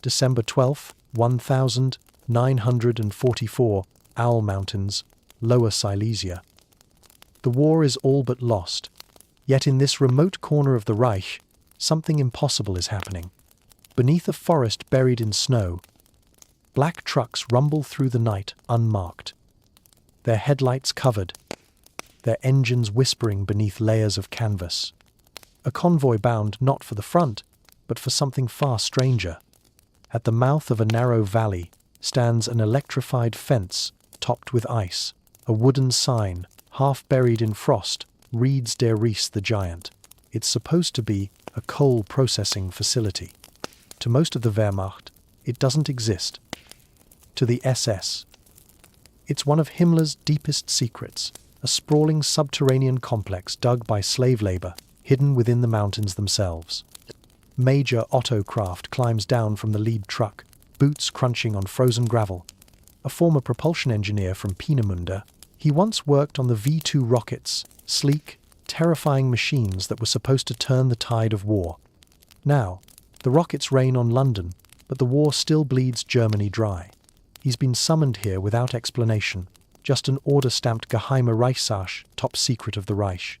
December 12, 1944, Owl Mountains, Lower Silesia. The war is all but lost. Yet in this remote corner of the Reich, something impossible is happening. Beneath a forest buried in snow, black trucks rumble through the night unmarked, their headlights covered, their engines whispering beneath layers of canvas. A convoy bound not for the front, but for something far stranger. At the mouth of a narrow valley stands an electrified fence topped with ice. A wooden sign, half buried in frost, reads Der Ries the Giant. It's supposed to be a coal processing facility. To most of the Wehrmacht, it doesn't exist. To the SS, it's one of Himmler's deepest secrets, a sprawling subterranean complex dug by slave labor, hidden within the mountains themselves. Major Otto Kraft climbs down from the lead truck, boots crunching on frozen gravel. A former propulsion engineer from Peenemünde, he once worked on the V2 rockets, sleek, terrifying machines that were supposed to turn the tide of war. Now, the rockets rain on London, but the war still bleeds Germany dry. He's been summoned here without explanation, just an order-stamped Geheime Reichsarch, top secret of the Reich.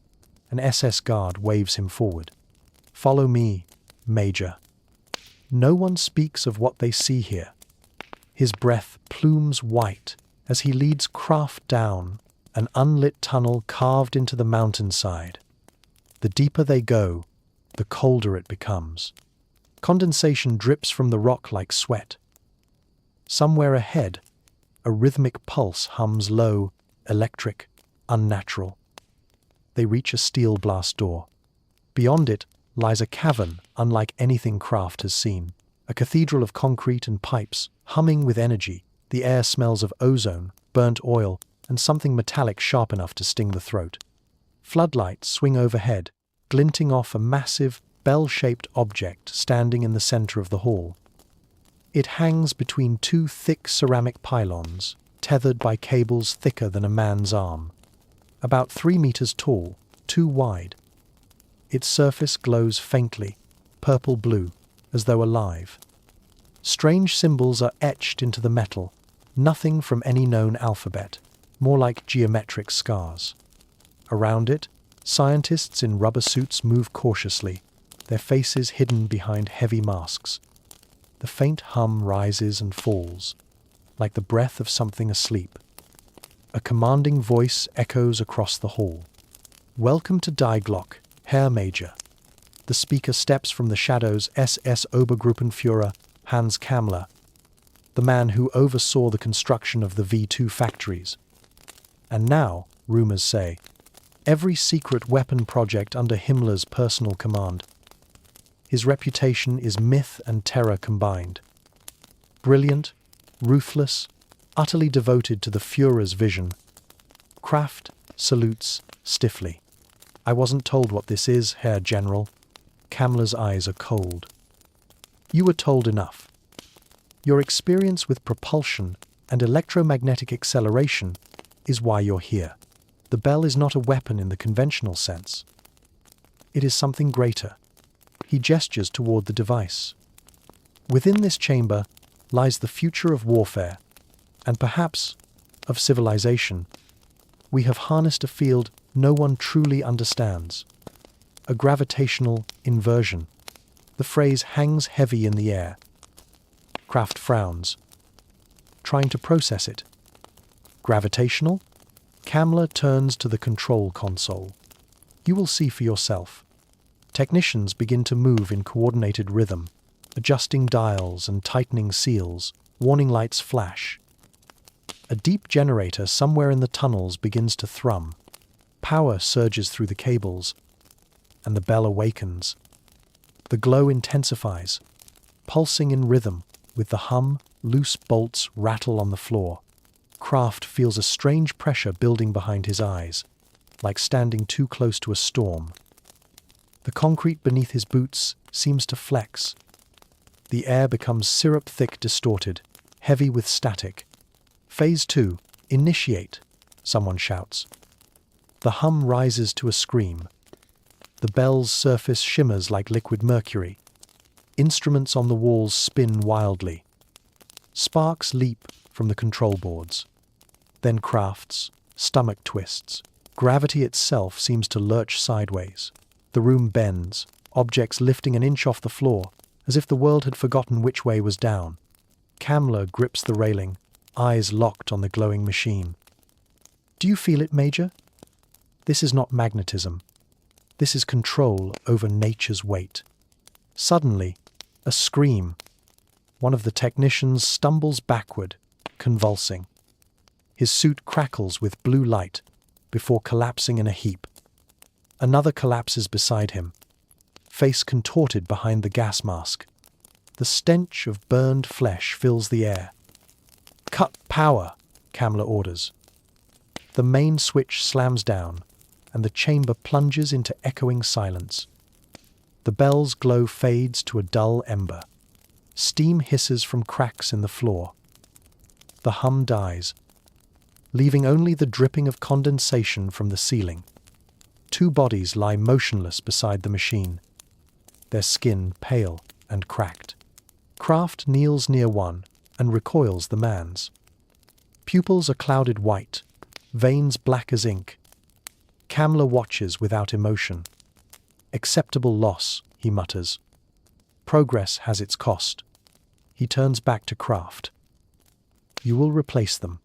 An SS guard waves him forward. "Follow me, Major." No one speaks of what they see here. His breath plumes white as he leads Kraft down an unlit tunnel carved into the mountainside. The deeper they go, the colder it becomes. Condensation drips from the rock like sweat. Somewhere ahead, a rhythmic pulse hums low, electric, unnatural. They reach a steel blast door. Beyond it lies a cavern unlike anything Kraft has seen. A cathedral of concrete and pipes, humming with energy. The air smells of ozone, burnt oil, and something metallic sharp enough to sting the throat. Floodlights swing overhead, glinting off a massive, bell-shaped object standing in the center of the hall. It hangs between two thick ceramic pylons, tethered by cables thicker than a man's arm. About 3 meters tall, 2 wide. Its surface glows faintly, purple-blue, as though alive. Strange symbols are etched into the metal, nothing from any known alphabet, more like geometric scars. Around it, scientists in rubber suits move cautiously, their faces hidden behind heavy masks. The faint hum rises and falls, like the breath of something asleep. A commanding voice echoes across the hall. "Welcome to Die Glocke, Herr Major." The speaker steps from the shadows SS Obergruppenführer Hans Kammler, the man who oversaw the construction of the V2 factories. And now, rumors say, every secret weapon project under Himmler's personal command. His reputation is myth and terror combined. Brilliant, ruthless, utterly devoted to the Führer's vision. Kraft salutes stiffly. "I wasn't told what this is, Herr General." Kammler's eyes are cold. "You were told enough. Your experience with propulsion and electromagnetic acceleration is why you're here. The bell is not a weapon in the conventional sense. It is something greater." He gestures toward the device. Within this chamber lies the future of warfare, and perhaps of civilization. We have harnessed a field no one truly understands. A gravitational inversion. The phrase hangs heavy in the air. Kraft frowns, trying to process it. Gravitational? Kammler turns to the control console. "You will see for yourself." Technicians begin to move in coordinated rhythm, adjusting dials and tightening seals. Warning lights flash. A deep generator somewhere in the tunnels begins to thrum. Power surges through the cables, and the bell awakens. The glow intensifies, pulsing in rhythm with the hum. Loose bolts rattle on the floor. Kraft feels a strange pressure building behind his eyes, like standing too close to a storm. The concrete beneath his boots seems to flex. The air becomes syrup-thick distorted, heavy with static. "Phase 2, initiate," someone shouts. The hum rises to a scream. The bell's surface shimmers like liquid mercury. Instruments on the walls spin wildly. Sparks leap from the control boards. Then Kraft's stomach twists. Gravity itself seems to lurch sideways. The room bends, objects lifting an inch off the floor, as if the world had forgotten which way was down. Kamler grips the railing, eyes locked on the glowing machine. Do you feel it, Major? This is not magnetism. This is control over nature's weight. Suddenly, a scream. One of the technicians stumbles backward, convulsing. His suit crackles with blue light before collapsing in a heap. Another collapses beside him, face contorted behind the gas mask. The stench of burned flesh fills the air. Cut power, Kamler orders. The main switch slams down, and the chamber plunges into echoing silence. The bell's glow fades to a dull ember. Steam hisses from cracks in the floor. The hum dies, leaving only the dripping of condensation from the ceiling. Two bodies lie motionless beside the machine, their skin pale and cracked. Kraft kneels near one and recoils the man's. Pupils are clouded white, veins black as ink. Kamler watches without emotion. Acceptable loss, he mutters. Progress has its cost. He turns back to Kraft. You will replace them.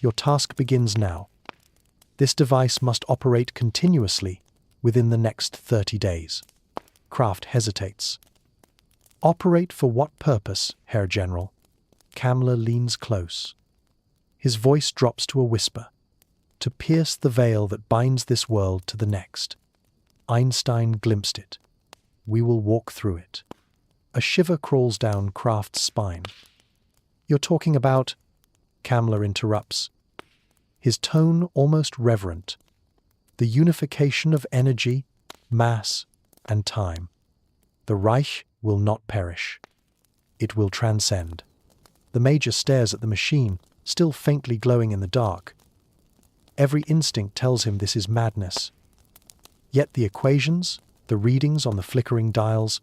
Your task begins now. This device must operate continuously within the next 30 days. Kraft hesitates. Operate for what purpose, Herr General? Kamler leans close. His voice drops to a whisper. To pierce the veil that binds this world to the next. Einstein glimpsed it. We will walk through it. A shiver crawls down Kraft's spine. You're talking about... Kamler interrupts, his tone almost reverent. The unification of energy, mass, and time. The Reich will not perish. It will transcend. The Major stares at the machine, still faintly glowing in the dark. Every instinct tells him this is madness. Yet the equations, the readings on the flickering dials,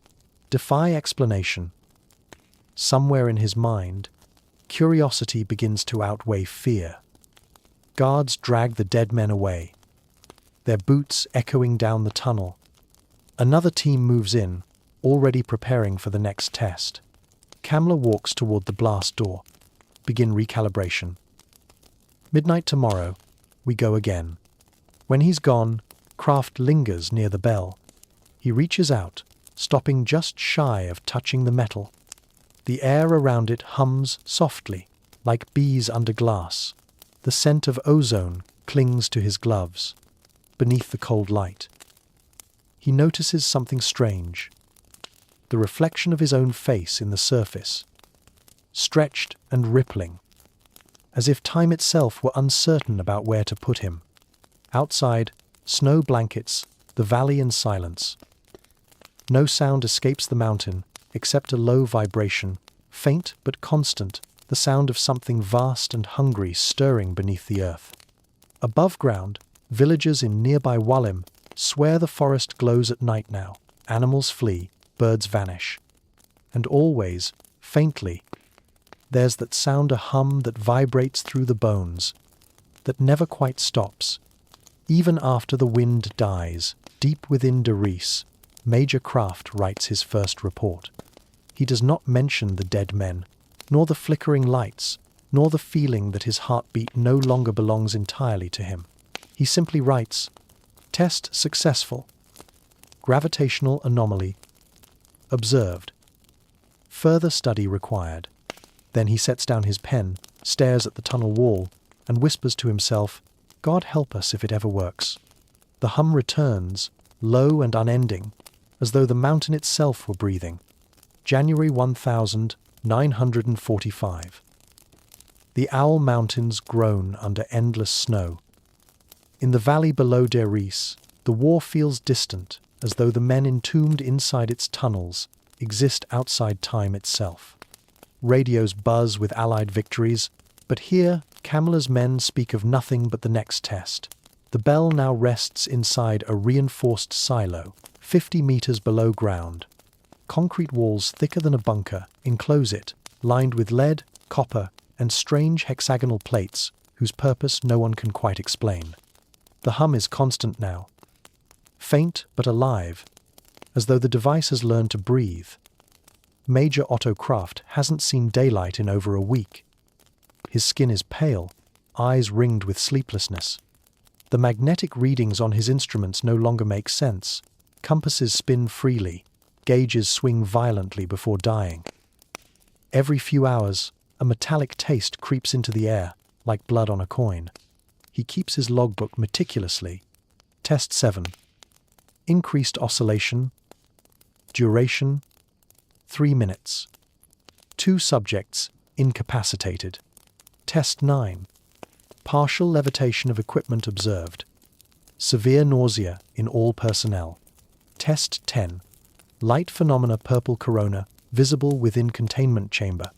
defy explanation. Somewhere in his mind, curiosity begins to outweigh fear. Guards drag the dead men away, their boots echoing down the tunnel. Another team moves in, already preparing for the next test. Kamler walks toward the blast door. Begin recalibration. Midnight tomorrow, we go again. When he's gone, Kraft lingers near the bell. He reaches out, stopping just shy of touching the metal. The air around it hums softly, like bees under glass. The scent of ozone clings to his gloves, beneath the cold light. He notices something strange. The reflection of his own face in the surface, stretched and rippling, as if time itself were uncertain about where to put him. Outside, snow blankets the valley in silence. No sound escapes the mountain, except a low vibration, faint but constant, the sound of something vast and hungry stirring beneath the earth. Above ground, villagers in nearby Wallim swear the forest glows at night now. Animals flee, birds vanish. And always, faintly, there's that sound, a hum that vibrates through the bones, that never quite stops. Even after the wind dies, deep within Derice, Major Kraft writes his first report. He does not mention the dead men, nor the flickering lights, nor the feeling that his heartbeat no longer belongs entirely to him. He simply writes, "Test successful. Gravitational anomaly observed. Further study required." Then he sets down his pen, stares at the tunnel wall, and whispers to himself, "God help us if it ever works." The hum returns, low and unending, as though the mountain itself were breathing. January 1945. The Owl Mountains groan under endless snow. In the valley below Derice, the war feels distant, as though the men entombed inside its tunnels exist outside time itself. Radios buzz with Allied victories, but here Kamler's men speak of nothing but the next test. The bell now rests inside a reinforced silo, 50 meters below ground. Concrete walls thicker than a bunker enclose it, lined with lead, copper, and strange hexagonal plates whose purpose no one can quite explain. The hum is constant now. Faint but alive, as though the device has learned to breathe. Major Otto Kraft hasn't seen daylight in over a week. His skin is pale, eyes ringed with sleeplessness. The magnetic readings on his instruments no longer make sense. Compasses spin freely, gauges swing violently before dying. Every few hours, a metallic taste creeps into the air, like blood on a coin. He keeps his logbook meticulously. Test 7. Increased oscillation. Duration, 3 minutes. 2 subjects incapacitated. Test 9. Partial levitation of equipment observed. Severe nausea in all personnel. Test 10. Light phenomena purple corona visible within containment chamber.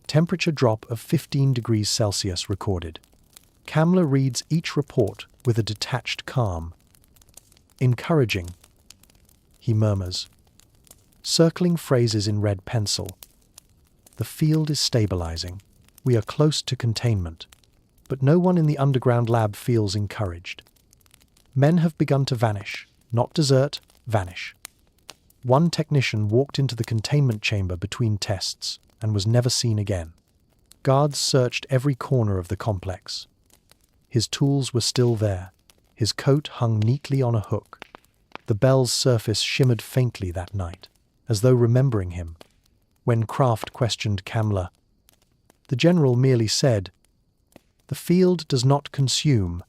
Temperature drop of 15 degrees Celsius recorded. Kamler reads each report with a detached calm. Encouraging, he murmurs, circling phrases in red pencil. The field is stabilizing. We are close to containment. But no one in the underground lab feels encouraged. Men have begun to vanish, not desert, vanish. One technician walked into the containment chamber between tests and was never seen again. Guards searched every corner of the complex. His tools were still there. His coat hung neatly on a hook. The bell's surface shimmered faintly that night, as though remembering him. When Kraft questioned Kamler, the general merely said, "The field does not consume.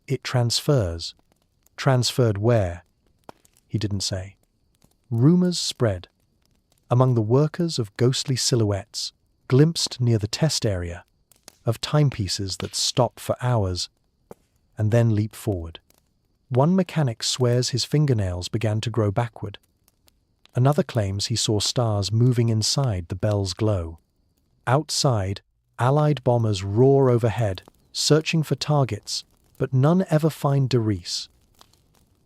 It transfers." Transferred where? He didn't say. Rumors spread. Among the workers of ghostly silhouettes, glimpsed near the test area, of timepieces that stop for hours and then leap forward. One mechanic swears his fingernails began to grow backward. Another claims he saw stars moving inside the bell's glow. Outside, Allied bombers roar overhead, searching for targets, but none ever find Derice.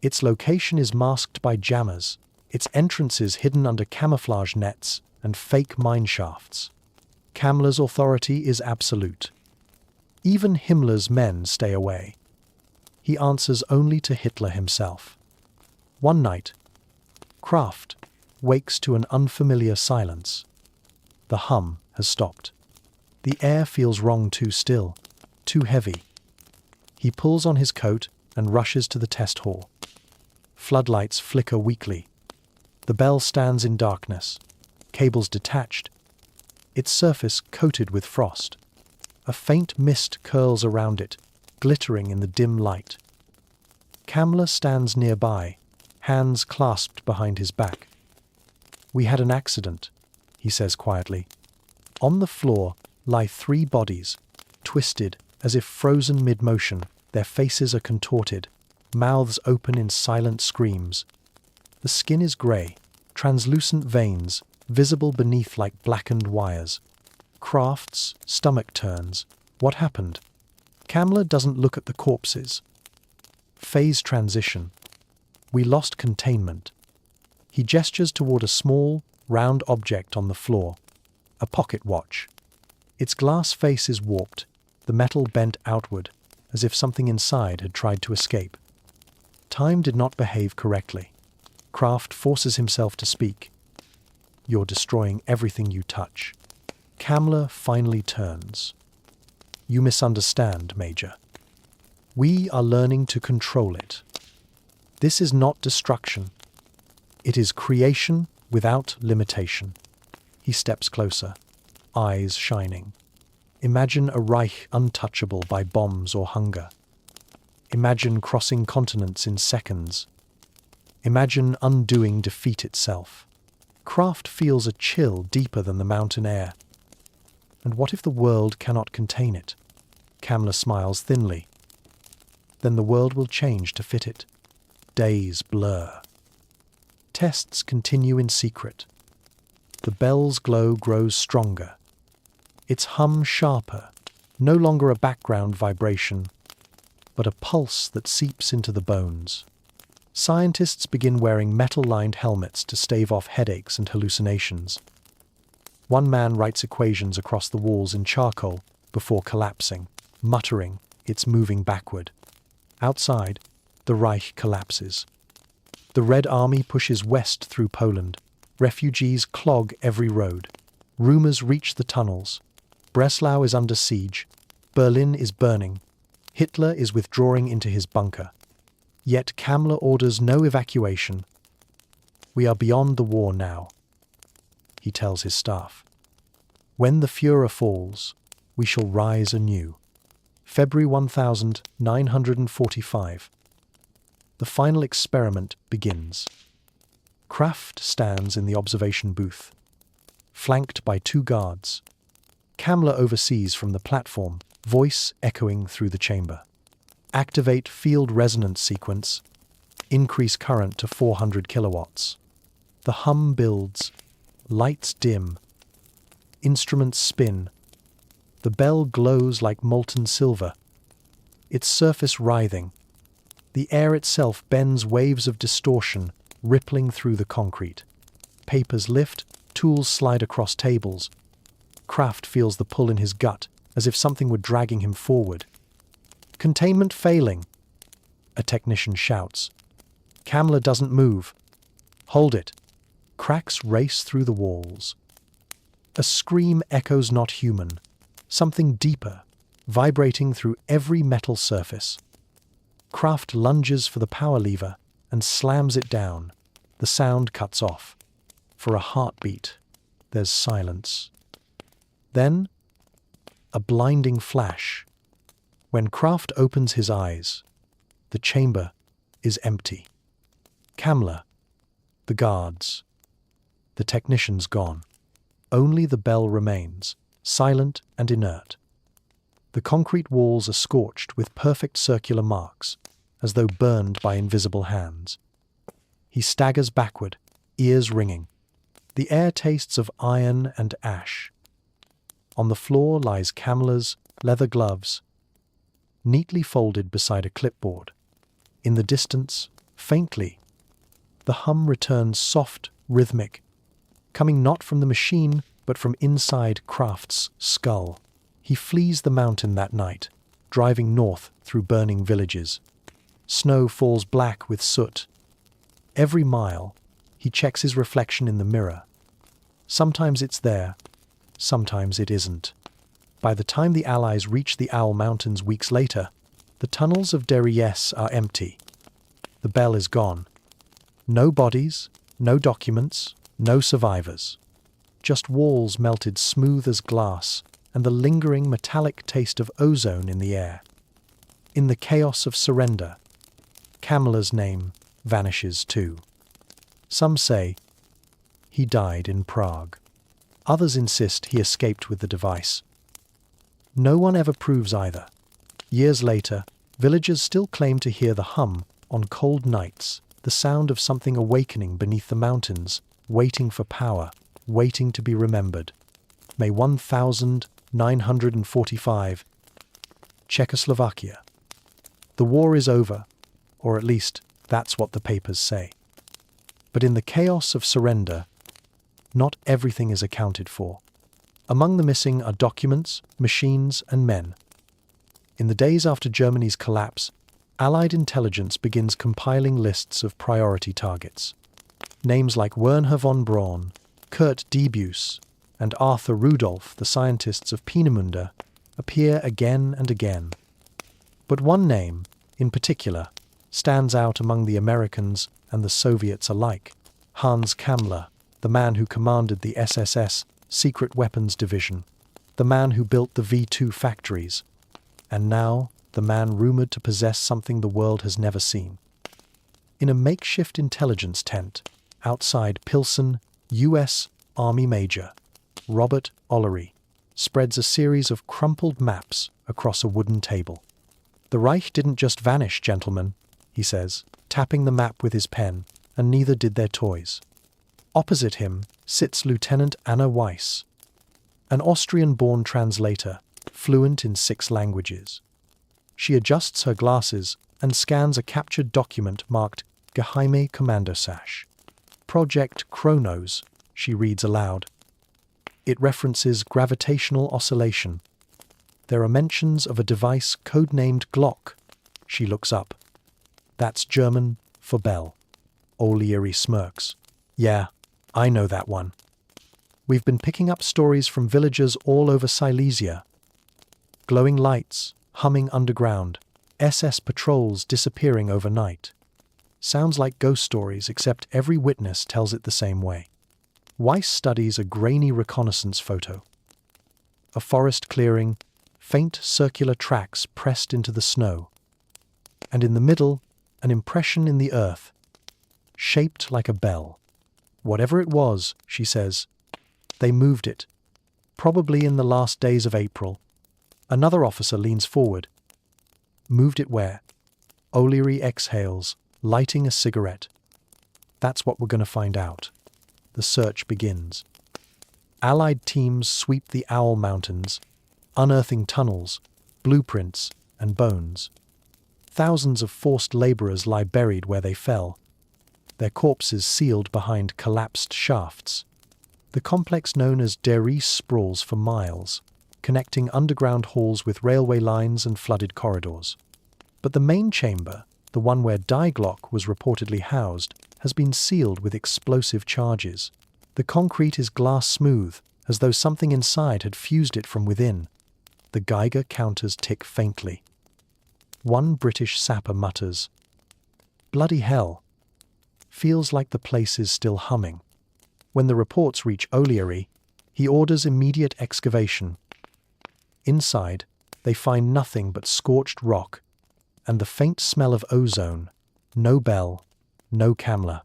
Its location is masked by jammers, its entrances hidden under camouflage nets and fake mine shafts. Kamler's authority is absolute. Even Himmler's men stay away. He answers only to Hitler himself. One night, Kraft wakes to an unfamiliar silence. The hum has stopped. The air feels wrong, too still, too heavy. He pulls on his coat and rushes to the test hall. Floodlights flicker weakly. The bell stands in darkness, cables detached, its surface coated with frost. A faint mist curls around it, glittering in the dim light. Kamler stands nearby, hands clasped behind his back. "We had an accident," he says quietly. On the floor lie 3 bodies, twisted as if frozen mid-motion. Their faces are contorted, mouths open in silent screams. The skin is grey, translucent veins, visible beneath like blackened wires. Kraft's stomach turns. What happened? Kamler doesn't look at the corpses. Phase transition. We lost containment. He gestures toward a small, round object on the floor. A pocket watch. Its glass face is warped, the metal bent outward, as if something inside had tried to escape. Time did not behave correctly. Kraft forces himself to speak. "You're destroying everything you touch." Kamler finally turns. "You misunderstand, Major. We are learning to control it. This is not destruction. It is creation without limitation." He steps closer, eyes shining. Imagine a Reich untouchable by bombs or hunger. Imagine crossing continents in seconds. Imagine undoing defeat itself. Kraft feels a chill deeper than the mountain air. And what if the world cannot contain it? Kamler smiles thinly. Then the world will change to fit it. Days blur. Tests continue in secret. The bell's glow grows stronger. Its hum sharper, no longer a background vibration, but a pulse that seeps into the bones. Scientists begin wearing metal-lined helmets to stave off headaches and hallucinations. One man writes equations across the walls in charcoal before collapsing, muttering, "It's moving backward." Outside, the Reich collapses. The Red Army pushes west through Poland. Refugees clog every road. Rumors reach the tunnels. Breslau is under siege. Berlin is burning. Hitler is withdrawing into his bunker. Yet Kammler orders no evacuation. "We are beyond the war now," he tells his staff. "When the Führer falls, we shall rise anew." February 1945. The final experiment begins. Kraft stands in the observation booth, flanked by 2 guards. Kammler oversees from the platform, voice echoing through the chamber. "Activate field resonance sequence. Increase current to 400 kilowatts." The hum builds. Lights dim. Instruments spin. The bell glows like molten silver, its surface writhing. The air itself bends waves of distortion, rippling through the concrete. Papers lift, tools slide across tables. Kraft feels the pull in his gut, as if something were dragging him forward. "Containment failing," a technician shouts. Kammler doesn't move. "Hold it." Cracks race through the walls. A scream echoes not human, something deeper, vibrating through every metal surface. Kraft lunges for the power lever and slams it down. The sound cuts off. For a heartbeat, there's silence. Then, a blinding flash. When Kraft opens his eyes, the chamber is empty. Kammler, the guards, the technicians gone. Only the bell remains, silent and inert. The concrete walls are scorched with perfect circular marks, as though burned by invisible hands. He staggers backward, ears ringing. The air tastes of iron and ash. On the floor lies Kammler's leather gloves, neatly folded beside a clipboard. In the distance, faintly, the hum returns soft, rhythmic, coming not from the machine, but from inside Kraft's skull. He flees the mountain that night, driving north through burning villages. Snow falls black with soot. Every mile, he checks his reflection in the mirror. Sometimes it's there, sometimes it isn't. By the time the Allies reach the Owl Mountains weeks later, the tunnels of Derries are empty. The bell is gone. No bodies, no documents, no survivors. Just walls melted smooth as glass and the lingering metallic taste of ozone in the air. In the chaos of surrender, Kammler's name vanishes too. Some say he died in Prague. Others insist he escaped with the device. No one ever proves either. Years later, villagers still claim to hear the hum on cold nights, the sound of something awakening beneath the mountains, waiting for power, waiting to be remembered. May 1945, Czechoslovakia. The war is over, or at least that's what the papers say. But in the chaos of surrender, not everything is accounted for. Among the missing are documents, machines, and men. In the days after Germany's collapse, Allied intelligence begins compiling lists of priority targets. Names like Wernher von Braun, Kurt Debus, and Arthur Rudolph, the scientists of Peenemünde, appear again and again. But one name, in particular, stands out among the Americans and the Soviets alike: Hans Kammler, the man who commanded the SS's Secret Weapons Division, the man who built the V2 factories, and now the man rumored to possess something the world has never seen. In a makeshift intelligence tent outside Pilsen, U.S. Army Major Robert Ollery spreads a series of crumpled maps across a wooden table. "The Reich didn't just vanish, gentlemen," he says, tapping the map with his pen, "and neither did their toys." Opposite him sits Lieutenant Anna Weiss, an Austrian-born translator, fluent in 6 languages. She adjusts her glasses and scans a captured document marked Geheime Kommandosache. Project Kronos, she reads aloud. It references gravitational oscillation. There are mentions of a device codenamed Glocke. She looks up. That's German for bell. O'Leary smirks. Yeah, I know that one. We've been picking up stories from villagers all over Silesia. Glowing lights, humming underground, SS patrols disappearing overnight. Sounds like ghost stories, except every witness tells it the same way. Weiss studies a grainy reconnaissance photo. A forest clearing, faint circular tracks pressed into the snow. And in the middle, an impression in the earth, shaped like a bell. Whatever it was, she says, they moved it, probably in the last days of April. Another officer leans forward. Moved it where? O'Leary exhales, lighting a cigarette. That's what we're going to find out. The search begins. Allied teams sweep the Owl Mountains, unearthing tunnels, blueprints, and bones. Thousands of forced laborers lie buried where they fell, their corpses sealed behind collapsed shafts. The complex known as Deri sprawls for miles, connecting underground halls with railway lines and flooded corridors. But the main chamber, the one where Die Glocke was reportedly housed, has been sealed with explosive charges. The concrete is glass smooth, as though something inside had fused it from within. The Geiger counters tick faintly. One British sapper mutters, "Bloody hell." Feels like the place is still humming. When the reports reach O'Leary, he orders immediate excavation. Inside, they find nothing but scorched rock and the faint smell of ozone. No bell, no camera,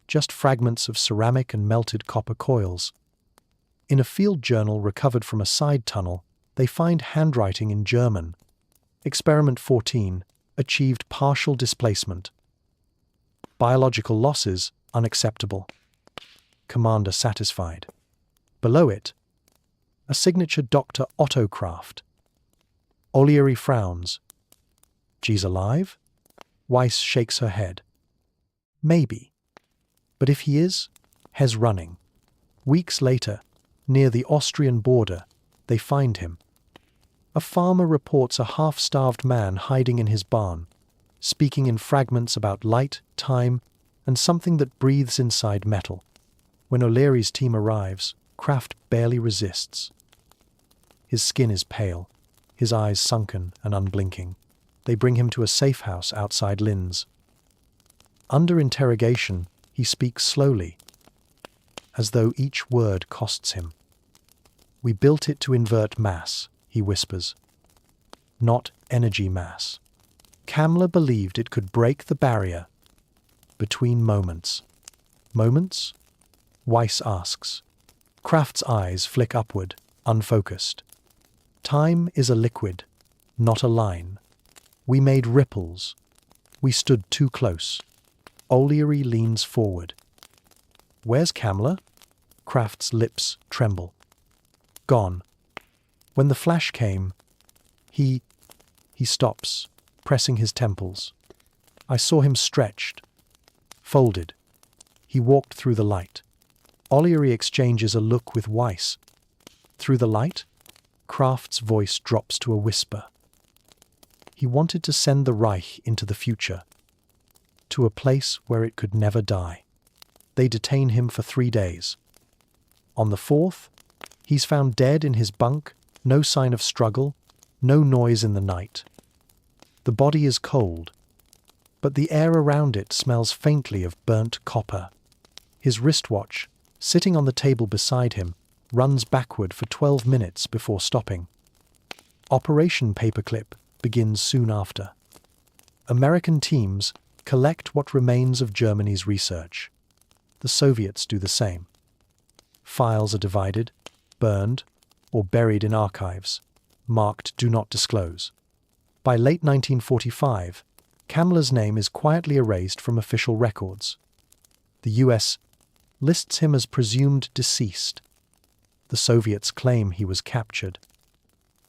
just fragments of ceramic and melted copper coils. In a field journal recovered from a side tunnel, they find handwriting in German. Experiment 14 achieved partial displacement. Biological losses unacceptable. Commander satisfied. Below it, a signature Dr. Otto Kraft. O'Leary frowns. G's alive? Weiss shakes her head. Maybe. But if he is, Hes running. Weeks later, near the Austrian border, they find him. A farmer reports a half-starved man hiding in his barn, speaking in fragments about light, time, and something that breathes inside metal. When O'Leary's team arrives, Kraft barely resists. His skin is pale, his eyes sunken and unblinking. They bring him to a safe house outside Linz. Under interrogation, he speaks slowly, as though each word costs him. "We built it to invert mass," he whispers. "Not energy mass." Kamler believed it could break the barrier between moments. Moments? Weiss asks. Kraft's eyes flick upward, unfocused. Time is a liquid, not a line. We made ripples. We stood too close. O'Leary leans forward. "Where's Kamler?" Kraft's lips tremble. "Gone. When the flash came, he stops, pressing his temples. I saw him stretched, folded. He walked through the light." O'Leary exchanges a look with Weiss. "Through the light?" Kraft's voice drops to a whisper. He wanted to send the Reich into the future, to a place where it could never die. They detain him for 3 days. On the 4th, he's found dead in his bunk, no sign of struggle, no noise in the night. The body is cold, but the air around it smells faintly of burnt copper. His wristwatch, sitting on the table beside him, runs backward for 12 minutes before stopping. Operation Paperclip begins soon after. American teams collect what remains of Germany's research. The Soviets do the same. Files are divided, burned, or buried in archives, marked "Do Not Disclose." By late 1945, Kamler's name is quietly erased from official records. The US lists him as presumed deceased. The Soviets claim he was captured.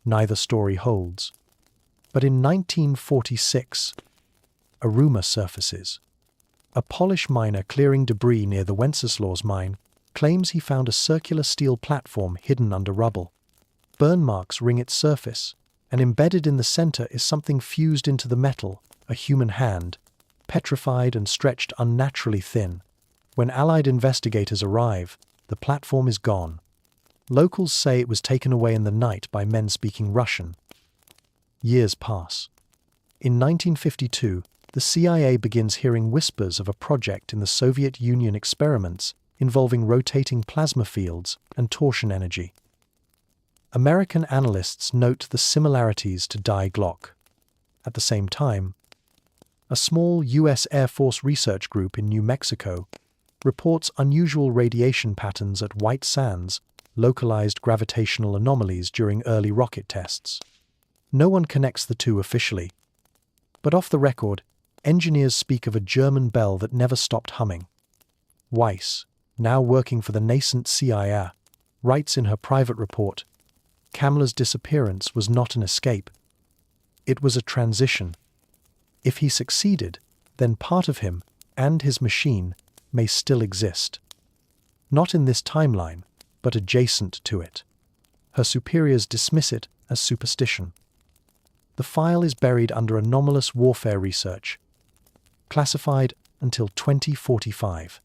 Neither story holds. But in 1946, a rumor surfaces. A Polish miner clearing debris near the Wenceslaus mine claims he found a circular steel platform hidden under rubble. Burn marks ring its surface, and embedded in the center is something fused into the metal, a human hand, petrified and stretched unnaturally thin. When Allied investigators arrive, the platform is gone. Locals say it was taken away in the night by men speaking Russian. Years pass. In 1952, the CIA begins hearing whispers of a project in the Soviet Union experiments involving rotating plasma fields and torsion energy. American analysts note the similarities to Glocke. At the same time, a small U.S. Air Force research group in New Mexico reports unusual radiation patterns at White Sands, localized gravitational anomalies during early rocket tests. No one connects the two officially, but off the record, engineers speak of a German bell that never stopped humming. Weiss, now working for the nascent CIA, writes in her private report, "Kamler's disappearance was not an escape. It was a transition. If he succeeded, then part of him and his machine may still exist. Not in this timeline, but adjacent to it." Her superiors dismiss it as superstition. The file is buried under anomalous warfare research, classified until 2045.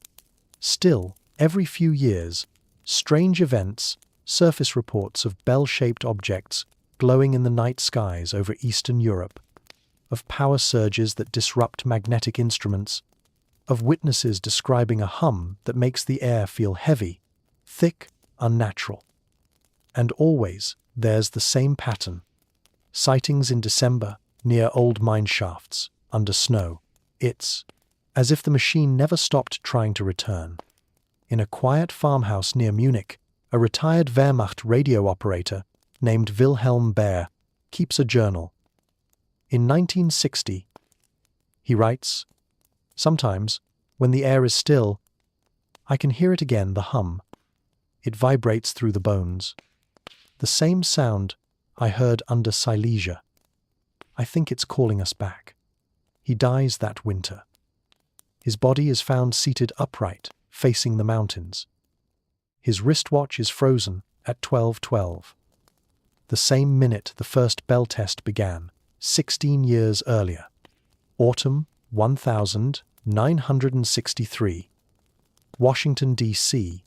Still, every few years, strange events surface reports of bell-shaped objects glowing in the night skies over Eastern Europe, of power surges that disrupt magnetic instruments, of witnesses describing a hum that makes the air feel heavy, thick, unnatural. And always, there's the same pattern. Sightings in December near old mine shafts, under snow. It's as if the machine never stopped trying to return. In a quiet farmhouse near Munich, a retired Wehrmacht radio operator named Wilhelm Baer keeps a journal. In 1960, he writes, "Sometimes, when the air is still, I can hear it again, the hum. It vibrates through the bones. The same sound I heard under Silesia. I think it's calling us back." He dies that winter. His body is found seated upright, facing the mountains. His wristwatch is frozen at 12:12. The same minute the first bell test began, 16 years earlier. Autumn 1963. Washington, D.C.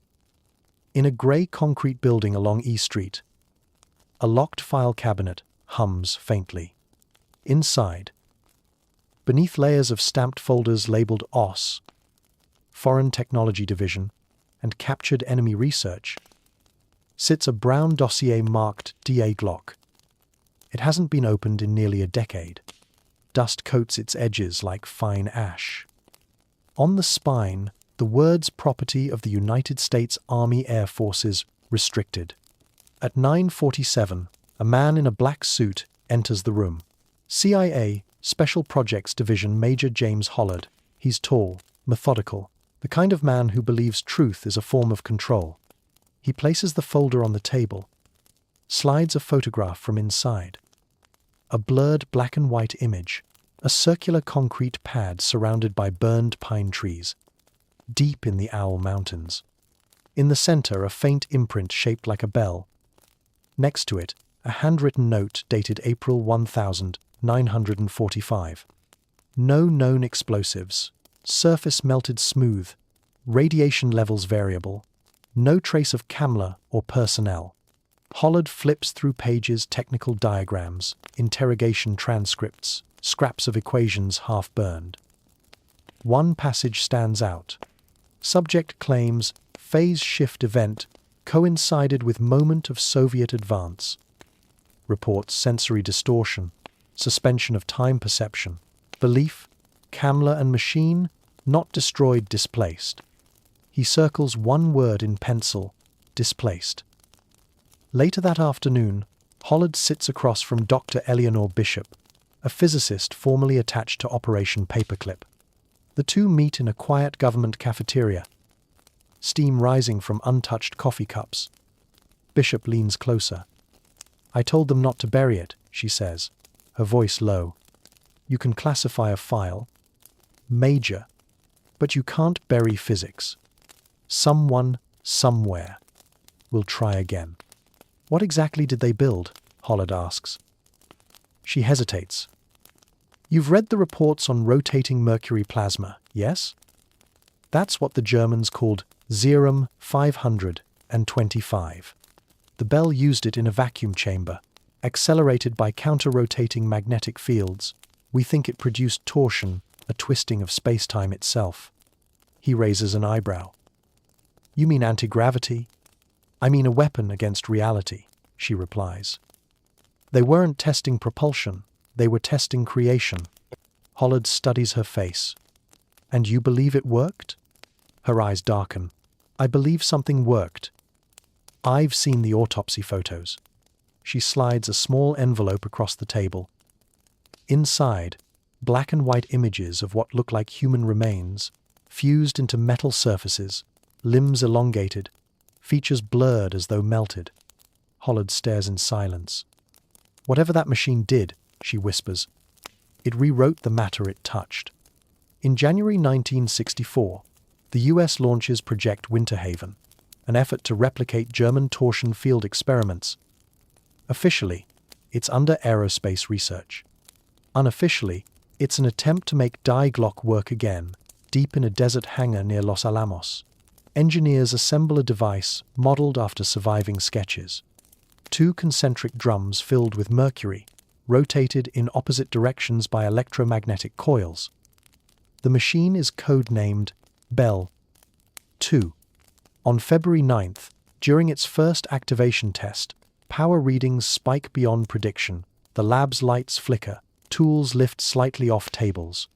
In a grey concrete building along E Street, a locked file cabinet hums faintly. Inside, beneath layers of stamped folders labeled OSS, Foreign Technology Division, and Captured Enemy Research, sits a brown dossier marked DA Glocke. It hasn't been opened in nearly a decade. Dust coats its edges like fine ash. On the spine, the words "Property of the United States Army Air Forces, Restricted." At 9:47, a man in a black suit enters the room. CIA Special Projects Division Major James Hollard. He's tall, methodical, the kind of man who believes truth is a form of control. He places the folder on the table, slides a photograph from inside. A blurred black and white image, a circular concrete pad surrounded by burned pine trees, deep in the Owl Mountains. In the center, a faint imprint shaped like a bell. Next to it, a handwritten note dated April 1945. No known explosives. Surface melted smooth. Radiation levels variable. No trace of Kamler or personnel. Hollard flips through pages, technical diagrams, interrogation transcripts, scraps of equations half burned. One passage stands out. Subject claims phase shift event coincided with moment of Soviet advance. Reports sensory distortion, suspension of time perception. Belief, Kamler and machine, not destroyed, displaced. He circles one word in pencil, displaced. Later that afternoon, Hollard sits across from Dr. Eleanor Bishop, a physicist formerly attached to Operation Paperclip. The two meet in a quiet government cafeteria, steam rising from untouched coffee cups. Bishop leans closer. "I told them not to bury it," she says, her voice low. "You can classify a file. Major. But you can't bury physics. Someone, somewhere, will try again. What exactly did they build? Hollard asks. She hesitates. You've read the reports on rotating mercury plasma, yes? That's what the Germans called Serum 525. The Bell used it in a vacuum chamber, accelerated by counter-rotating magnetic fields. We think it produced torsion, a twisting of space-time itself. He raises an eyebrow. You mean anti-gravity? I mean a weapon against reality, she replies. They weren't testing propulsion, they were testing creation. Hollard studies her face. And you believe it worked? Her eyes darken. I believe something worked. I've seen the autopsy photos. She slides a small envelope across the table. Inside, black and white images of what look like human remains, fused into metal surfaces, limbs elongated, features blurred as though melted. Hollard stares in silence. Whatever that machine did, she whispers, it rewrote the matter it touched. In January 1964, the US launches Project Winterhaven, an effort to replicate German torsion field experiments. Officially, it's under aerospace research. Unofficially, it's an attempt to make Glocke work again, deep in a desert hangar near Los Alamos. Engineers assemble a device modeled after surviving sketches. 2 concentric drums filled with mercury, rotated in opposite directions by electromagnetic coils. The machine is code-named Bell 2. On February 9th, during its first activation test, power readings spike beyond prediction, the lab's lights flicker, tools lift slightly off tables.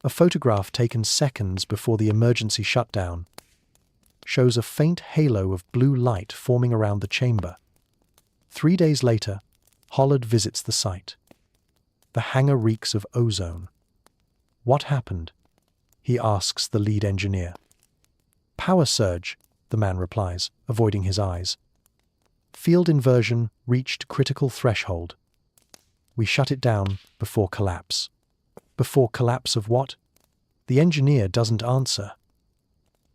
A photograph taken seconds before the emergency shutdown shows a faint halo of blue light forming around the chamber. 3 days later, Hollard visits the site. The hangar reeks of ozone. What happened? He asks the lead engineer. Power surge, the man replies, avoiding his eyes. Field inversion reached critical threshold. We shut it down before collapse. Before collapse of what? The engineer doesn't answer.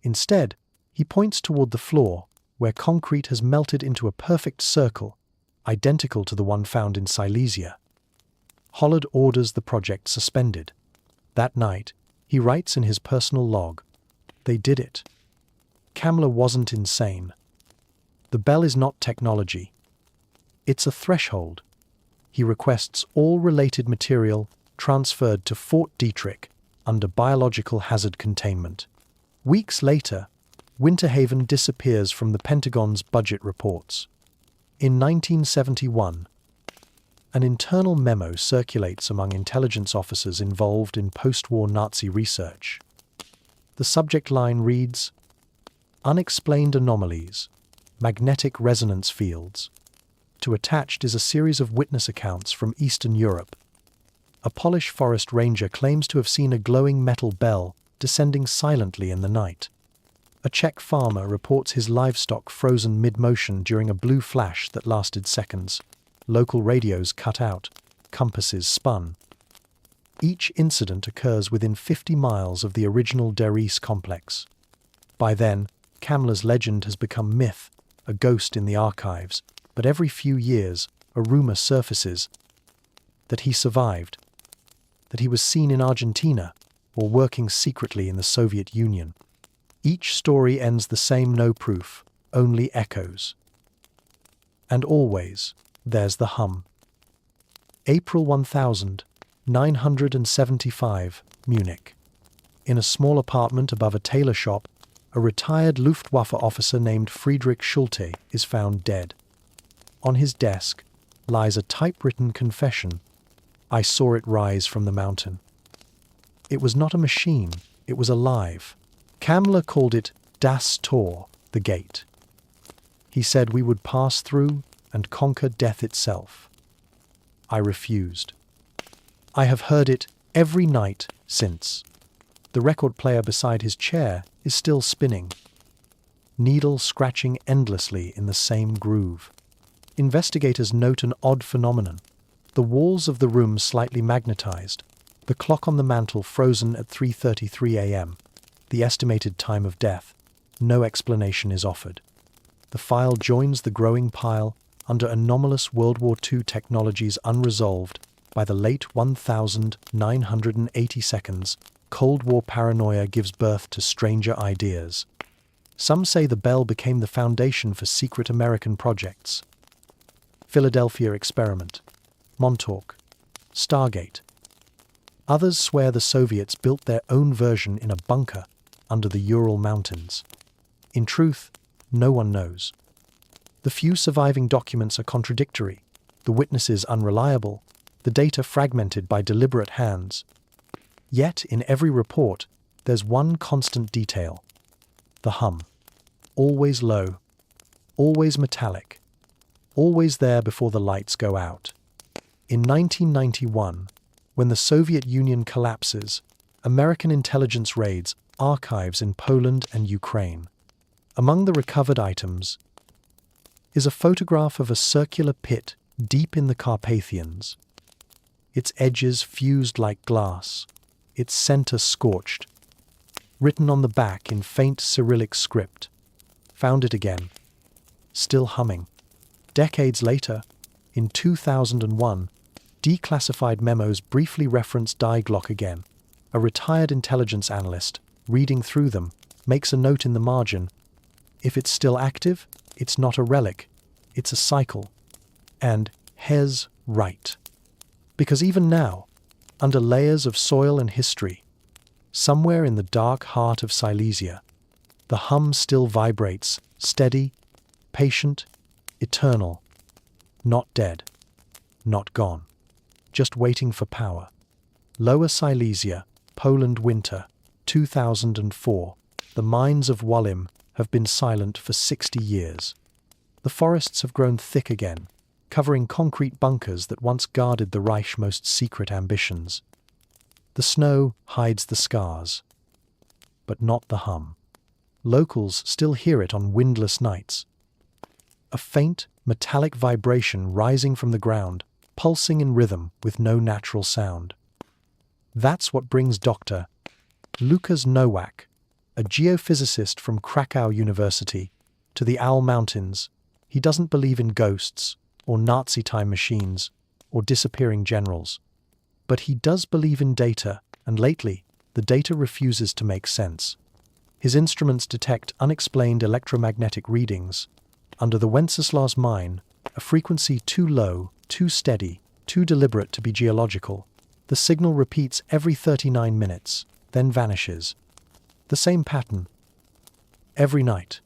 Instead, he points toward the floor, where concrete has melted into a perfect circle, identical to the one found in Silesia. Hollard orders the project suspended. That night, he writes in his personal log, "They did it." Kammler wasn't insane. The Bell is not technology. It's a threshold. He requests all related material transferred to Fort Detrick under biological hazard containment. Weeks later, Winterhaven disappears from the Pentagon's budget reports. In 1971, an internal memo circulates among intelligence officers involved in post-war Nazi research. The subject line reads, "Unexplained anomalies, magnetic resonance fields." To attached is a series of witness accounts from Eastern Europe. A Polish forest ranger claims to have seen a glowing metal bell descending silently in the night. A Czech farmer reports his livestock frozen mid-motion during a blue flash that lasted seconds. Local radios cut out, compasses spun. Each incident occurs within 50 miles of the original Deris complex. By then, Kammler's legend has become myth, a ghost in the archives, but every few years, a rumor surfaces that he survived, that he was seen in Argentina or working secretly in the Soviet Union. Each story ends the same: no proof, only echoes. And always, there's the hum. April 1975, Munich. In a small apartment above a tailor shop, a retired Luftwaffe officer named Friedrich Schulte is found dead. On his desk lies a typewritten confession. I saw it rise from the mountain. It was not a machine, it was alive. Kammler called it das Tor, the gate. He said we would pass through and conquer death itself. I refused. I have heard it every night since. The record player beside his chair is still spinning, needle scratching endlessly in the same groove. Investigators note an odd phenomenon. The walls of the room slightly magnetized, the clock on the mantel frozen at 3:33 a.m. the estimated time of death, no explanation is offered. The file joins the growing pile under anomalous World War II technologies unresolved by the late 1980 seconds. Cold War paranoia gives birth to stranger ideas. Some say the bell became the foundation for secret American projects. Philadelphia experiment, Montauk, Stargate. Others swear the Soviets built their own version in a bunker under the Ural Mountains. In truth, no one knows. The few surviving documents are contradictory, the witnesses unreliable, the data fragmented by deliberate hands. Yet, in every report, there's one constant detail: the hum. Always low, always metallic, always there before the lights go out. In 1991, when the Soviet Union collapses, American intelligence raids archives in Poland and Ukraine. Among the recovered items is a photograph of a circular pit deep in the Carpathians. Its edges fused like glass, its center scorched. Written on the back in faint Cyrillic script. Found it again. Still humming. Decades later, in 2001, declassified memos briefly reference Glocke again. A retired intelligence analyst, reading through them, makes a note in the margin. If it's still active, it's not a relic, it's a cycle. And he's right. Because even now, under layers of soil and history, somewhere in the dark heart of Silesia, the hum still vibrates, steady, patient, eternal, not dead, not gone, just waiting for power. Lower Silesia, Poland winter, 2004. The mines of Wolim have been silent for 60 years. The forests have grown thick again, covering concrete bunkers that once guarded the Reich's most secret ambitions. The snow hides the scars, but not the hum. Locals still hear it on windless nights. A faint, metallic vibration rising from the ground, pulsing in rhythm with no natural sound. That's what brings Dr. Łukasz Nowak, a geophysicist from Krakow University, to the Owl Mountains. He doesn't believe in ghosts, or Nazi time machines, or disappearing generals. But he does believe in data, and lately, the data refuses to make sense. His instruments detect unexplained electromagnetic readings. Under the Wenceslas mine, a frequency too low, too steady, too deliberate to be geological, the signal repeats every 39 minutes, then vanishes. The same pattern. Every night.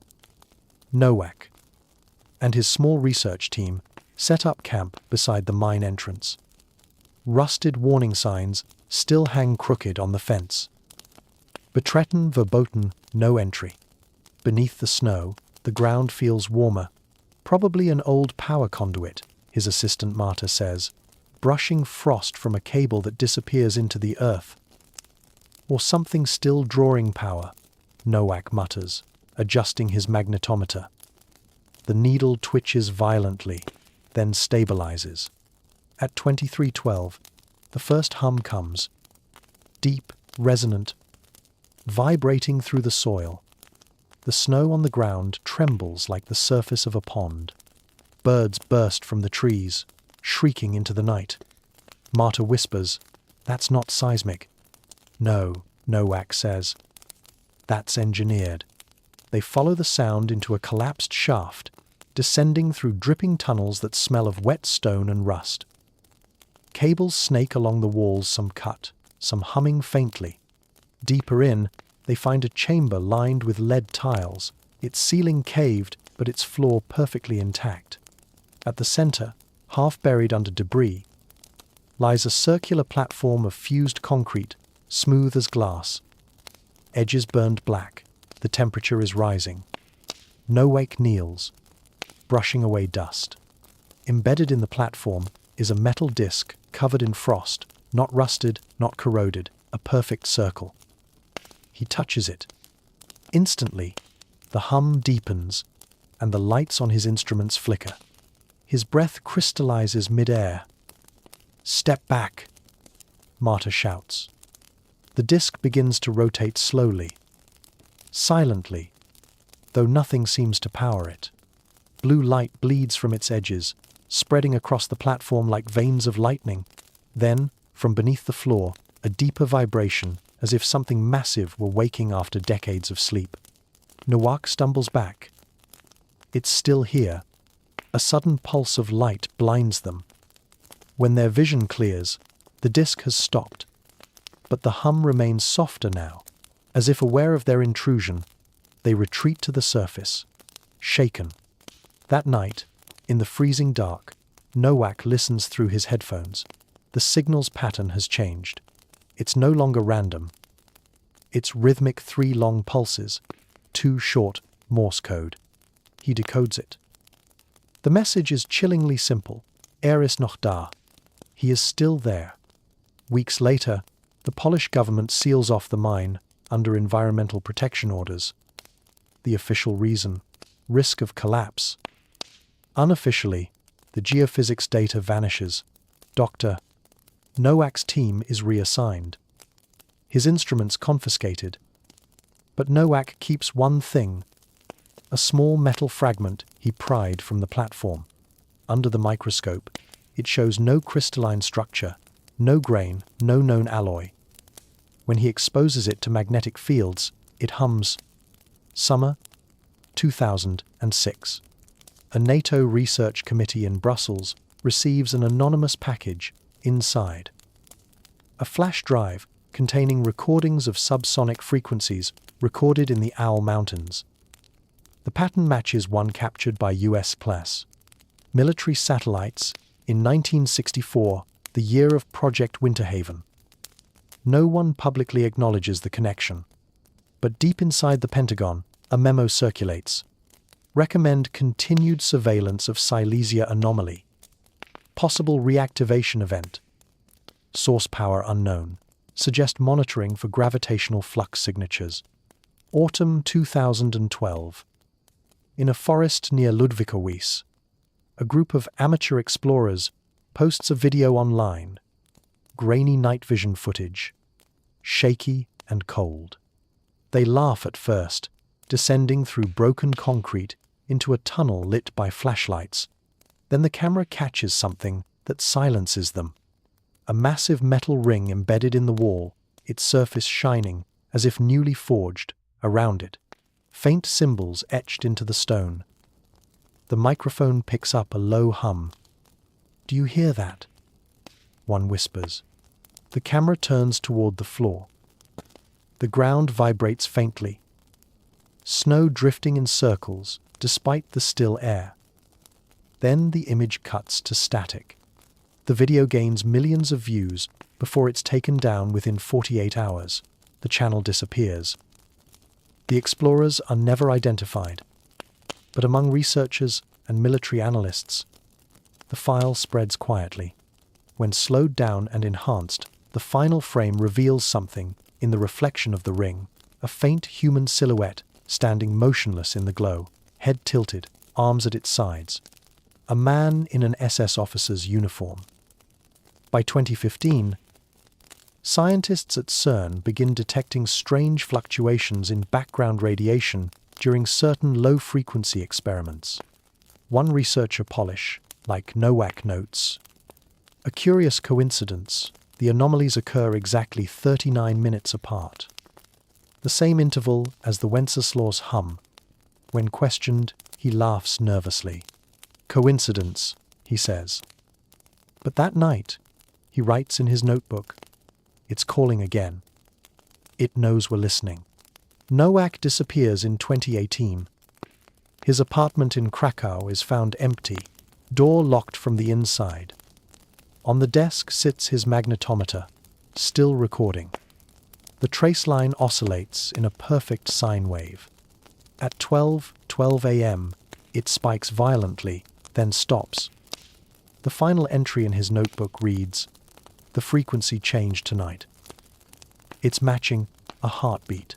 Nowak and his small research team set up camp beside the mine entrance. Rusted warning signs still hang crooked on the fence. Betreten verboten, no entry. Beneath the snow, the ground feels warmer. Probably an old power conduit, his assistant Marta says, brushing frost from a cable that disappears into the earth. Or something still drawing power, Nowak mutters, adjusting his magnetometer. The needle twitches violently, then stabilizes. At 23:12, the first hum comes, deep, resonant, vibrating through the soil. The snow on the ground trembles like the surface of a pond. Birds burst from the trees, shrieking into the night. Marta whispers, "That's not seismic." "No," Nowak says. "That's engineered." They follow the sound into a collapsed shaft, descending through dripping tunnels that smell of wet stone and rust. Cables snake along the walls, some cut, some humming faintly. Deeper in, they find a chamber lined with lead tiles, its ceiling caved but its floor perfectly intact. At the center, half buried under debris, lies a circular platform of fused concrete, smooth as glass. Edges burned black, the temperature is rising. Nowak kneels, brushing away dust. Embedded in the platform is a metal disc covered in frost, not rusted, not corroded, a perfect circle. He touches it. Instantly, the hum deepens, and the lights on his instruments flicker. His breath crystallizes mid-air. "Step back," Marta shouts. The disc begins to rotate slowly, silently, though nothing seems to power it. Blue light bleeds from its edges, spreading across the platform like veins of lightning. Then, from beneath the floor, a deeper vibration, as if something massive were waking after decades of sleep. Nowak stumbles back. It's still here. A sudden pulse of light blinds them. When their vision clears, the disk has stopped. But the hum remains softer now. As if aware of their intrusion, they retreat to the surface, shaken. That night, in the freezing dark, Nowak listens through his headphones. The signal's pattern has changed. It's no longer random. It's rhythmic 3 long pulses, 2 short Morse code. He decodes it. The message is chillingly simple. Ist noch da. He is still there. Weeks later, the Polish government seals off the mine under environmental protection orders. The official reason: risk of collapse. Unofficially, the geophysics data vanishes. Dr. Nowak's team is reassigned. His instruments confiscated. But Nowak keeps one thing: a small metal fragment he pried from the platform. Under the microscope, it shows no crystalline structure, no grain, no known alloy. When he exposes it to magnetic fields, it hums. Summer 2006. A NATO research committee in Brussels receives an anonymous package inside. A flash drive containing recordings of subsonic frequencies recorded in the Owl Mountains. The pattern matches one captured by US-class military satellites in 1964, the year of Project Winterhaven. No one publicly acknowledges the connection. But deep inside the Pentagon, a memo circulates. Recommend continued surveillance of Silesia anomaly. Possible reactivation event. Source power unknown. Suggest monitoring for gravitational flux signatures. Autumn 2012. In a forest near Ludwikowice, a group of amateur explorers posts a video online. Grainy night vision footage. Shaky and cold. They laugh at first, descending through broken concrete into a tunnel lit by flashlights. Then the camera catches something that silences them. A massive metal ring embedded in the wall, its surface shining, as if newly forged, around it. Faint symbols etched into the stone. The microphone picks up a low hum. "Do you hear that?" one whispers. The camera turns toward the floor. The ground vibrates faintly. Snow drifting in circles, despite the still air. Then the image cuts to static. The video gains millions of views before it's taken down within 48 hours. The channel disappears. The explorers are never identified. But among researchers and military analysts, the file spreads quietly. When slowed down and enhanced, the final frame reveals something in the reflection of the ring, a faint human silhouette standing motionless in the glow, head tilted, arms at its sides. A man in an SS officer's uniform. By 2015, scientists at CERN begin detecting strange fluctuations in background radiation during certain low-frequency experiments. One researcher, Polish, like Nowak, notes, "A curious coincidence, the anomalies occur exactly 39 minutes apart. The same interval as the Wenceslas hum. When questioned, he laughs nervously. Coincidence, he says. But that night, he writes in his notebook, it's calling again. It knows we're listening." Nowak disappears in 2018. His apartment in Krakow is found empty, door locked from the inside. On the desk sits his magnetometer, still recording. The trace line oscillates in a perfect sine wave. At 12:12 a.m., it spikes violently, then stops. The final entry in his notebook reads, "The frequency changed tonight." It's matching a heartbeat.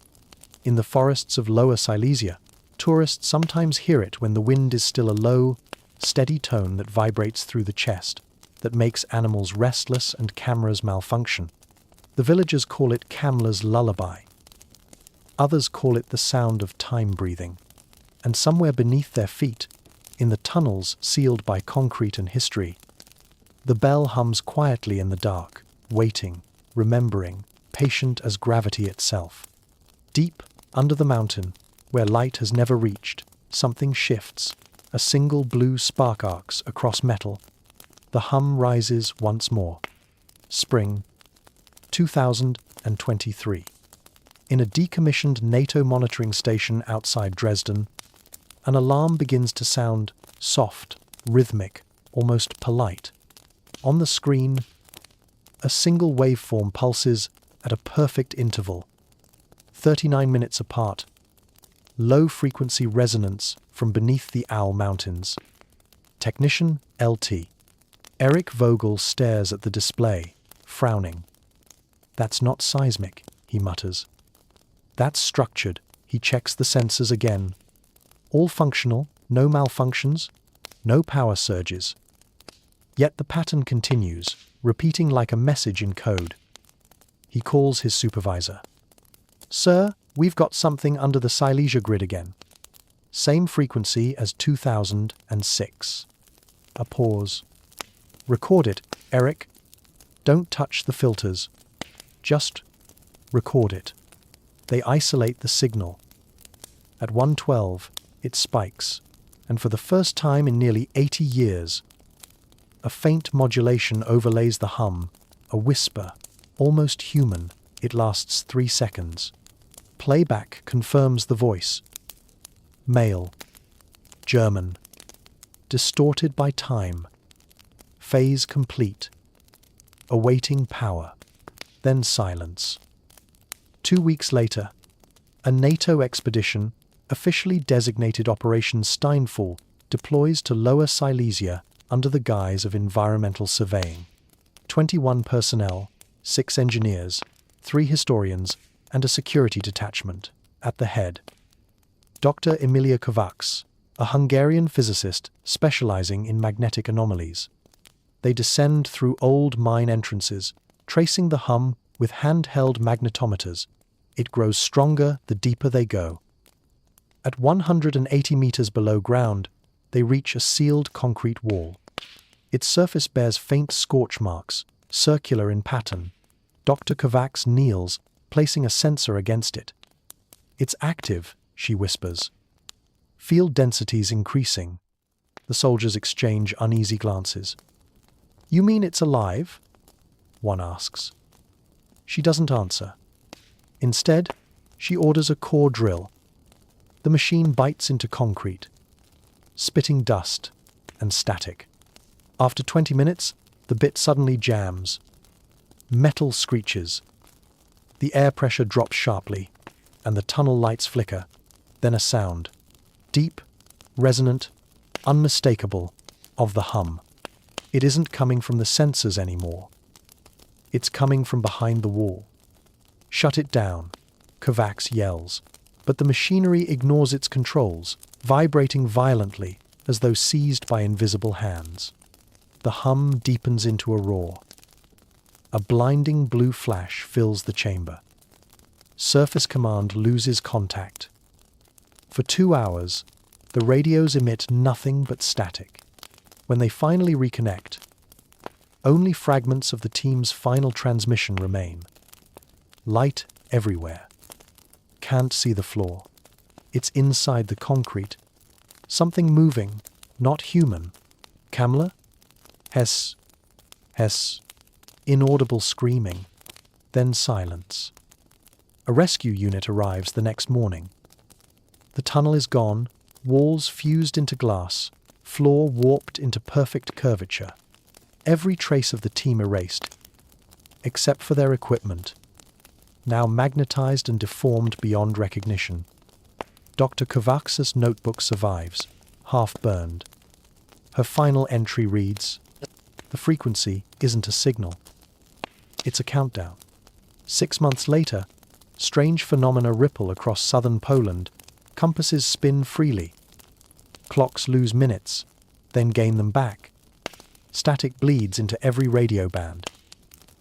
In the forests of Lower Silesia, tourists sometimes hear it when the wind is still a low, steady tone that vibrates through the chest, that makes animals restless and cameras malfunction. The villagers call it Kamla's lullaby. Others call it the sound of time breathing. And somewhere beneath their feet, in the tunnels sealed by concrete and history, the bell hums quietly in the dark, waiting, remembering, patient as gravity itself. Deep under the mountain, where light has never reached, something shifts. A single blue spark arcs across metal. The hum rises once more. Spring 2023. In a decommissioned NATO monitoring station outside Dresden, an alarm begins to sound soft, rhythmic, almost polite. On the screen, a single waveform pulses at a perfect interval, 39 minutes apart. Low-frequency resonance from beneath the Owl Mountains. Technician LT. Eric Vogel stares at the display, frowning. "That's not seismic," he mutters. "That's structured." He checks the sensors again. All functional, no malfunctions, no power surges. Yet the pattern continues, repeating like a message in code. He calls his supervisor. "Sir, we've got something under the Silesia grid again. Same frequency as 2006. A pause. "Record it, Eric. Don't touch the filters. Just record it." They isolate the signal. At 112, it spikes, and for the first time in nearly 80 years, a faint modulation overlays the hum, a whisper, almost human. It lasts 3 seconds. Playback confirms the voice. Male. German. Distorted by time. Phase complete. Awaiting power. Then silence. 2 weeks later, a NATO expedition, officially designated Operation Steinfall, deploys to Lower Silesia under the guise of environmental surveying. 21 personnel, 6 engineers, 3 historians, and a security detachment at the head. Dr. Emilia Kovacs, a Hungarian physicist specializing in magnetic anomalies. They descend through old mine entrances, tracing the hum with handheld magnetometers. It grows stronger the deeper they go. At 180 meters below ground, they reach a sealed concrete wall. Its surface bears faint scorch marks, circular in pattern. Dr. Kovacs kneels, placing a sensor against it. "It's active," she whispers. Field densities increasing. The soldiers exchange uneasy glances. "You mean it's alive?" one asks. She doesn't answer. Instead, she orders a core drill. The machine bites into concrete, spitting dust and static. After 20 minutes, the bit suddenly jams. Metal screeches. The air pressure drops sharply, and the tunnel lights flicker. Then a sound. Deep, resonant, unmistakable, of the hum. It isn't coming from the sensors anymore. It's coming from behind the wall. "Shut it down," Kovacs yells, but the machinery ignores its controls, vibrating violently as though seized by invisible hands. The hum deepens into a roar. A blinding blue flash fills the chamber. Surface Command loses contact. For 2 hours, the radios emit nothing but static. When they finally reconnect, only fragments of the team's final transmission remain. Light everywhere. Can't see the floor. It's inside the concrete. Something moving, not human. Kamla? Hess. Hess. Inaudible screaming. Then silence. A rescue unit arrives the next morning. The tunnel is gone, walls fused into glass, floor warped into perfect curvature. Every trace of the team erased, except for their equipment, now magnetized and deformed beyond recognition. Dr. Kovacs' notebook survives, half-burned. Her final entry reads, "The frequency isn't a signal. It's a countdown." 6 months later, strange phenomena ripple across southern Poland. Compasses spin freely. Clocks lose minutes, then gain them back. Static bleeds into every radio band.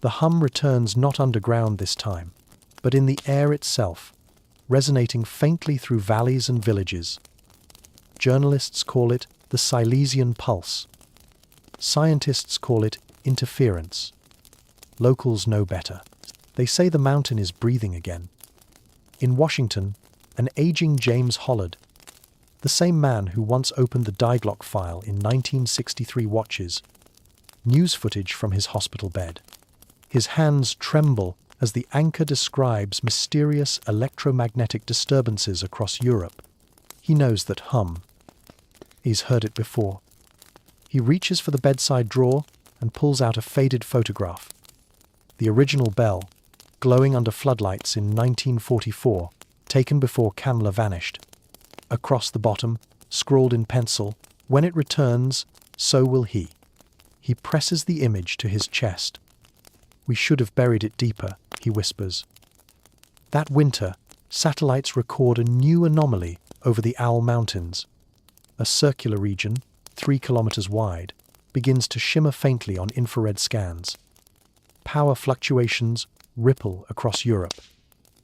The hum returns not underground this time, but in the air itself. resonating faintly through valleys and villages. Journalists call it the Silesian pulse. Scientists call it interference. Locals know better. They say the mountain is breathing again. In Washington, an aging James Hollard, the same man who once opened the Glocke file in 1963, watches news footage from his hospital bed. His hands tremble as the anchor describes mysterious electromagnetic disturbances across Europe. He knows that he's heard it before. He reaches for the bedside drawer and pulls out a faded photograph. The original bell, glowing under floodlights in 1944, taken before Kamla vanished. Across the bottom, scrawled in pencil, "When it returns, so will he." He presses the image to his chest. "We should have buried it deeper," he whispers. That winter, satellites record a new anomaly over the Owl Mountains. A circular region, 3 kilometers wide, begins to shimmer faintly on infrared scans. Power fluctuations ripple across Europe.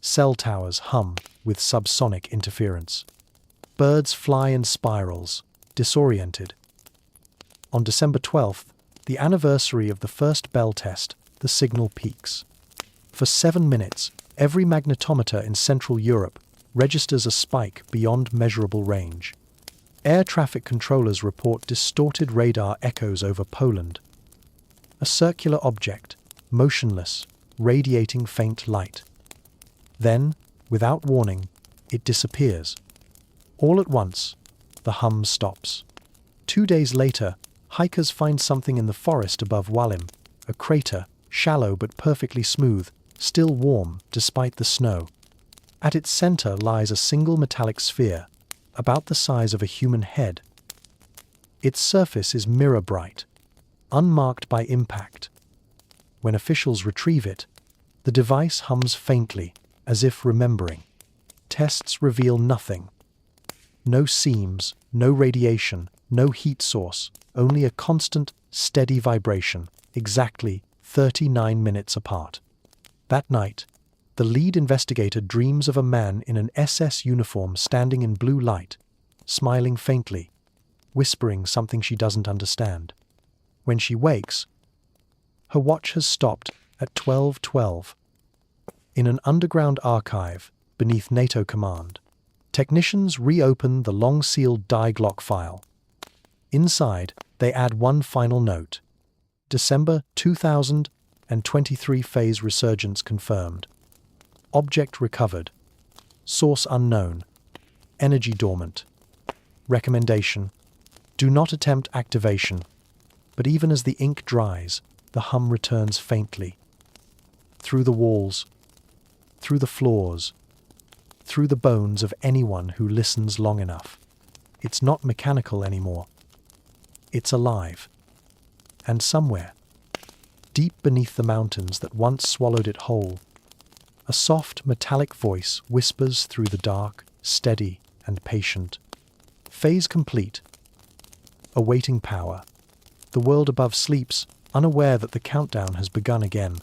Cell towers hum with subsonic interference. Birds fly in spirals, disoriented. On December 12th, the anniversary of the first bell test, the signal peaks. For 7 minutes, every magnetometer in Central Europe registers a spike beyond measurable range. Air traffic controllers report distorted radar echoes over Poland. A circular object, motionless, radiating faint light. Then, without warning, it disappears. All at once, the hum stops. 2 days later, hikers find something in the forest above Wallim, a crater, shallow but perfectly smooth, still warm despite the snow. At its center lies a single metallic sphere, about the size of a human head. Its surface is mirror-bright, unmarked by impact. When officials retrieve it, the device hums faintly, as if remembering. Tests reveal nothing. No seams, no radiation, no heat source, only a constant, steady vibration, exactly 39 minutes apart. That night, the lead investigator dreams of a man in an SS uniform standing in blue light, smiling faintly, whispering something she doesn't understand. When she wakes, her watch has stopped at 12:12. In an underground archive beneath NATO command, technicians reopen the long-sealed Glocke file. Inside, they add one final note. December 2023 phase resurgence confirmed. Object recovered. Source unknown. Energy dormant. Recommendation: do not attempt activation. But even as the ink dries, the hum returns faintly. Through the walls, through the floors, through the bones of anyone who listens long enough. It's not mechanical anymore. It's alive. And somewhere, deep beneath the mountains that once swallowed it whole, a soft metallic voice whispers through the dark, steady and patient. Phase complete. Awaiting power. The world above sleeps, unaware that the countdown has begun again.